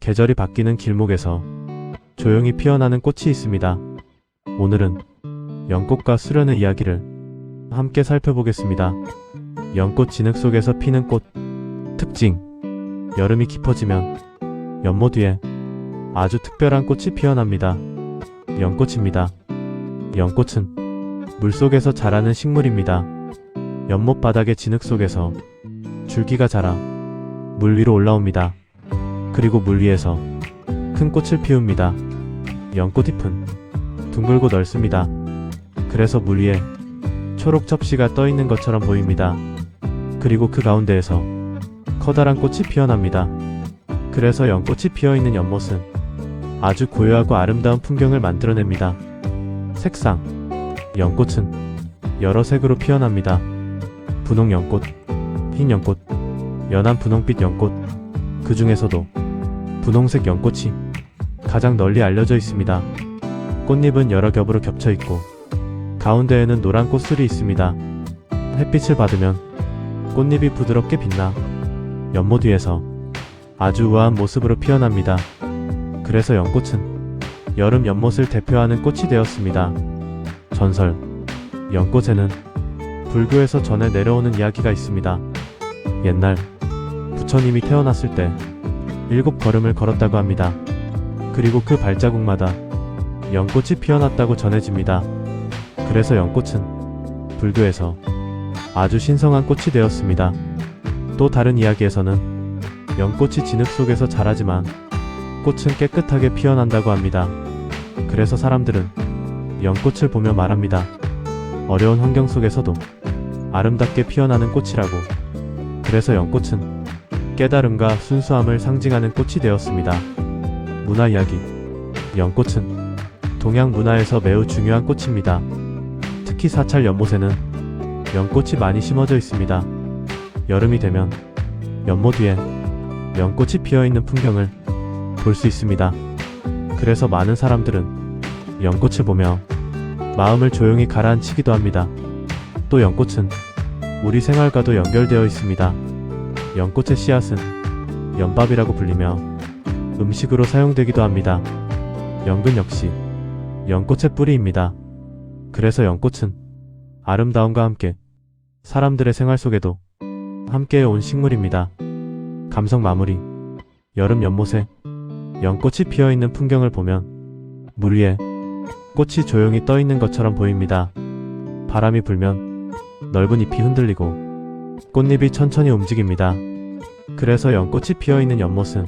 계절이 바뀌는 길목에서 조용히 피어나는 꽃이 있습니다. 오늘은 연꽃과 수련의 이야기를 함께 살펴보겠습니다. 연꽃 진흙 속에서 피는 꽃. 특징: 여름이 깊어지면 연못 위에 아주 특별한 꽃이 피어납니다. 연꽃입니다. 연꽃은 물속에서 자라는 식물입니다. 연못 바닥의 진흙 속에서 줄기가 자라 물 위로 올라옵니다. 그리고 물 위에서 큰 꽃을 피웁니다. 연꽃잎은 둥글고 넓습니다. 그래서 물 위에 초록 접시가 떠 있는 것처럼 보입니다. 그리고 그 가운데에서 커다란 꽃이 피어납니다. 그래서 연꽃이 피어있는 연못은 아주 고요하고 아름다운 풍경을 만들어냅니다. 색상: 연꽃은 여러 색으로 피어납니다. 분홍 연꽃, 흰 연꽃, 연한 분홍빛 연꽃. 그 중에서도 분홍색 연꽃이 가장 널리 알려져 있습니다. 꽃잎은 여러 겹으로 겹쳐 있고 가운데에는 노란 꽃술이 있습니다. 햇빛을 받으면 꽃잎이 부드럽게 빛나 연못 위에서 아주 우아한 모습으로 피어납니다. 그래서 연꽃은 여름 연못을 대표하는 꽃이 되었습니다. 전설: 연꽃에는 불교에서 전해 내려오는 이야기가 있습니다. 옛날 부처님이 태어났을 때 7걸음을 걸었다고 합니다. 그리고 그 발자국마다 연꽃이 피어났다고 전해집니다. 그래서 연꽃은 불교에서 아주 신성한 꽃이 되었습니다. 또 다른 이야기에서는 연꽃이 진흙 속에서 자라지만 꽃은 깨끗하게 피어난다고 합니다. 그래서 사람들은 연꽃을 보며 말합니다. 어려운 환경 속에서도 아름답게 피어나는 꽃이라고. 그래서 연꽃은 깨달음과 순수함을 상징하는 꽃이 되었습니다. 문화 이야기: 연꽃은 동양 문화에서 매우 중요한 꽃입니다. 특히 사찰 연못에는 연꽃이 많이 심어져 있습니다. 여름이 되면 연못 위에 연꽃이 피어있는 풍경을 볼 수 있습니다. 그래서 많은 사람들은 연꽃을 보며 마음을 조용히 가라앉히기도 합니다. 또 연꽃은 우리 생활과도 연결되어 있습니다. 연꽃의 씨앗은 연밥이라고 불리며 음식으로 사용되기도 합니다. 연근 역시 연꽃의 뿌리입니다. 그래서 연꽃은 아름다움과 함께 사람들의 생활 속에도 함께해 온 식물입니다. 감성 마무리: 여름 연못에 연꽃이 피어있는 풍경을 보면 물 위에 꽃이 조용히 떠 있는 것처럼 보입니다. 바람이 불면 넓은 잎이 흔들리고 꽃잎이 천천히 움직입니다. 그래서 연꽃이 피어있는 연못은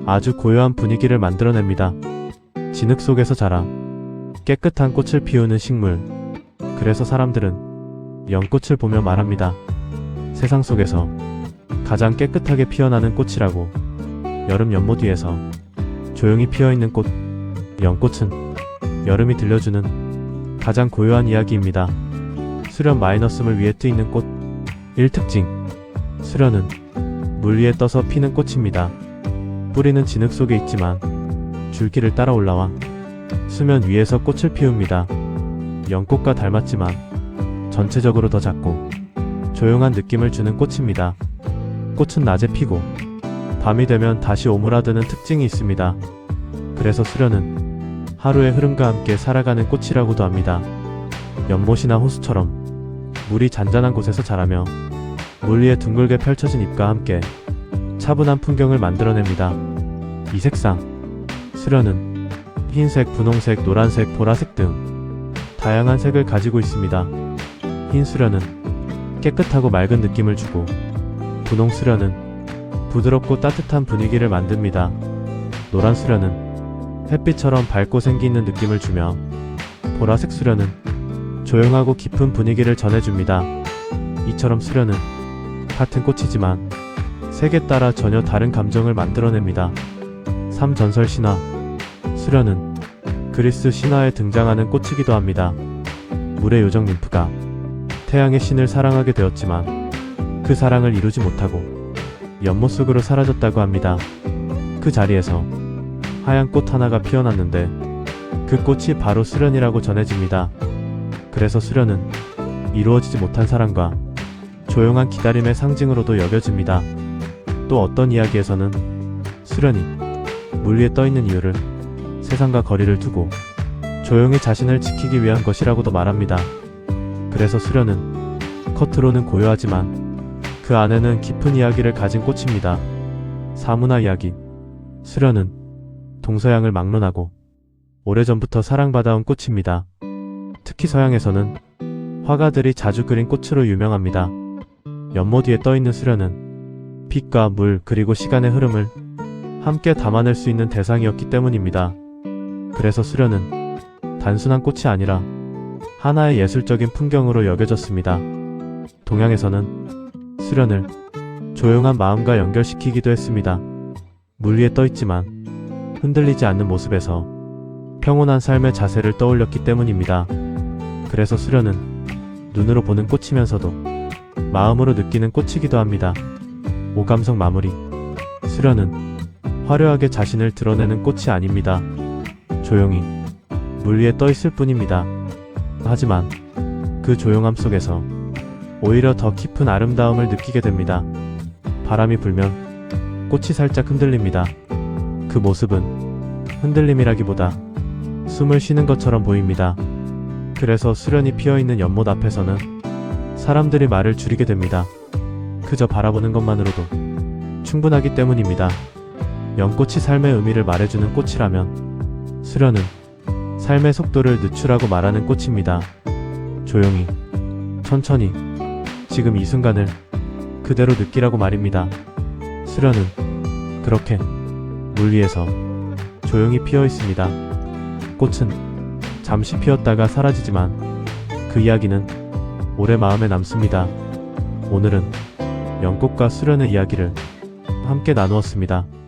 아주 고요한 분위기를 만들어냅니다. 진흙 속에서 자라 깨끗한 꽃을 피우는 식물. 그래서 사람들은 연꽃을 보며 말합니다. 세상 속에서 가장 깨끗하게 피어나는 꽃이라고. 여름 연못 위에서 조용히 피어있는 꽃. 연꽃은 여름이 들려주는 가장 고요한 이야기입니다. 수련 마이너스물 위에 뜨 있는 꽃. 1특징: 수련은 물 위에 떠서 피는 꽃입니다. 뿌리는 진흙 속에 있지만 줄기를 따라 올라와 수면 위에서 꽃을 피웁니다. 연꽃과 닮았지만 전체적으로 더 작고 조용한 느낌을 주는 꽃입니다. 꽃은 낮에 피고 밤이 되면 다시 오므라드는 특징이 있습니다. 그래서 수련은 하루의 흐름과 함께 살아가는 꽃이라고도 합니다. 연못이나 호수처럼 물이 잔잔한 곳에서 자라며 물 위에 둥글게 펼쳐진 잎과 함께 차분한 풍경을 만들어냅니다. 이 색상: 수련은 흰색, 분홍색, 노란색, 보라색 등 다양한 색을 가지고 있습니다. 흰 수련은 깨끗하고 맑은 느낌을 주고, 분홍 수련은 부드럽고 따뜻한 분위기를 만듭니다. 노란 수련은 햇빛처럼 밝고 생기 있는 느낌을 주며, 보라색 수련은 조용하고 깊은 분위기를 전해줍니다. 이처럼 수련은 같은 꽃이지만 색에 따라 전혀 다른 감정을 만들어냅니다. 3. 전설 신화: 수련은 그리스 신화에 등장하는 꽃이기도 합니다. 물의 요정 ним프가 태양의 신을 사랑하게 되었지만 그 사랑을 이루지 못하고 연못 속으로 사라졌다고 합니다. 그 자리에서 하얀 꽃 하나가 피어났는데 그 꽃이 바로 수련이라고 전해집니다. 그래서 수련은 이루어지지 못한 사랑과 조용한 기다림의 상징으로도 여겨집니다. 또 어떤 이야기에서는 수련이 물 위에 떠 있는 이유를 세상과 거리를 두고 조용히 자신을 지키기 위한 것이라고도 말합니다. 그래서 수련은 겉으로는 고요하지만 그 안에는 깊은 이야기를 가진 꽃입니다. 사문화 이야기. 수련은 동서양을 막론하고 오래전부터 사랑받아온 꽃입니다. 특히 서양에서는 화가들이 자주 그린 꽃으로 유명합니다. 연못 위에 떠 있는 수련은 빛과 물 그리고 시간의 흐름을 함께 담아낼 수 있는 대상이었기 때문입니다. 그래서 수련은 단순한 꽃이 아니라 하나의 예술적인 풍경으로 여겨졌습니다. 동양에서는 수련을 조용한 마음과 연결시키기도 했습니다. 물 위에 떠 있지만 흔들리지 않는 모습에서 평온한 삶의 자세를 떠올렸기 때문입니다. 그래서 수련은 눈으로 보는 꽃이면서도 마음으로 느끼는 꽃이기도 합니다. 오감성 마무리. 수련은 화려하게 자신을 드러내는 꽃이 아닙니다. 조용히 물 위에 떠 있을 뿐입니다. 하지만 그 조용함 속에서 오히려 더 깊은 아름다움을 느끼게 됩니다. 바람이 불면 꽃이 살짝 흔들립니다. 그 모습은 흔들림이라기보다 숨을 쉬는 것처럼 보입니다. 그래서 수련이 피어있는 연못 앞에서는 사람들이 말을 줄이게 됩니다. 그저 바라보는 것만으로도 충분하기 때문입니다. 연꽃이 삶의 의미를 말해주는 꽃이라면 수련은 삶의 속도를 늦추라고 말하는 꽃입니다. 조용히, 천천히, 지금 이 순간을 그대로 느끼라고 말입니다. 수련은 그렇게 물 위에서 조용히 피어 있습니다. 꽃은 잠시 피었다가 사라지지만 그 이야기는 오래 마음에 남습니다. 오늘은 연꽃과 수련의 이야기를 함께 나누었습니다.